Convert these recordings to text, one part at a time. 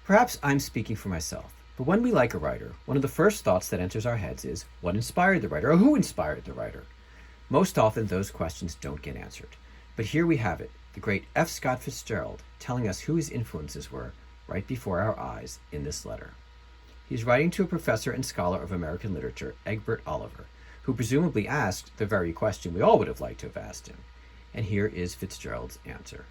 Perhaps I'm speaking for myself, but when we like a writer, one of the first thoughts that enters our heads is what inspired the writer or who inspired the writer? Most often, those questions don't get answered. But here we have it, the great F. Scott Fitzgerald telling us who his influences were right before our eyes in this letter. He's writing to a professor and scholar of American literature, Egbert Oliver, who presumably asked the very question we all would have liked to have asked him. And here is Fitzgerald's answer.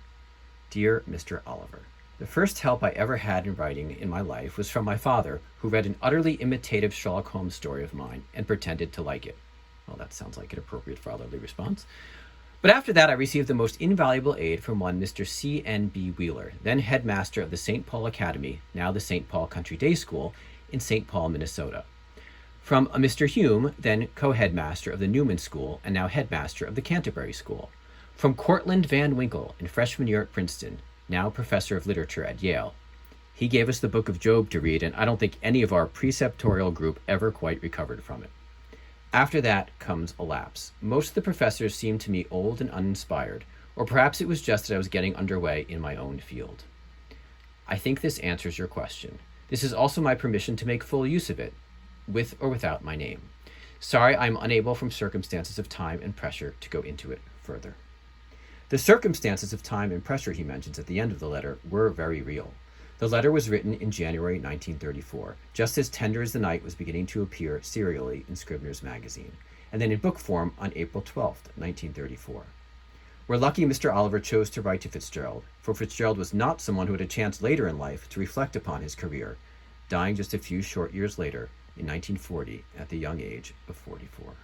Dear Mr. Oliver, the first help I ever had in writing in my life was from my father, who read an utterly imitative Sherlock Holmes story of mine and pretended to like it. Well, that sounds like an appropriate fatherly response. But after that, I received the most invaluable aid from one Mr. C.N.B. Wheeler, then headmaster of the St. Paul Academy, now the St. Paul Country Day School, in St. Paul, Minnesota. From a Mr. Hume, then co-headmaster of the Newman School and now headmaster of the Canterbury School. From Cortlandt Van Winkle in freshman year at Princeton, now professor of literature at Yale. He gave us the Book of Job to read, and I don't think any of our preceptorial group ever quite recovered from it. After that comes a lapse. Most of the professors seemed to me old and uninspired, or perhaps it was just that I was getting underway in my own field. I think this answers your question. This is also my permission to make full use of it, with or without my name. Sorry I'm unable from circumstances of time and pressure to go into it further. The circumstances of time and pressure he mentions at the end of the letter were very real. The letter was written in January 1934, just as Tender as the Night was beginning to appear serially in Scribner's magazine, and then in book form on April 12, 1934. We're lucky Mr. Oliver chose to write to Fitzgerald, for Fitzgerald was not someone who had a chance later in life to reflect upon his career, dying just a few short years later in 1940 at the young age of 44.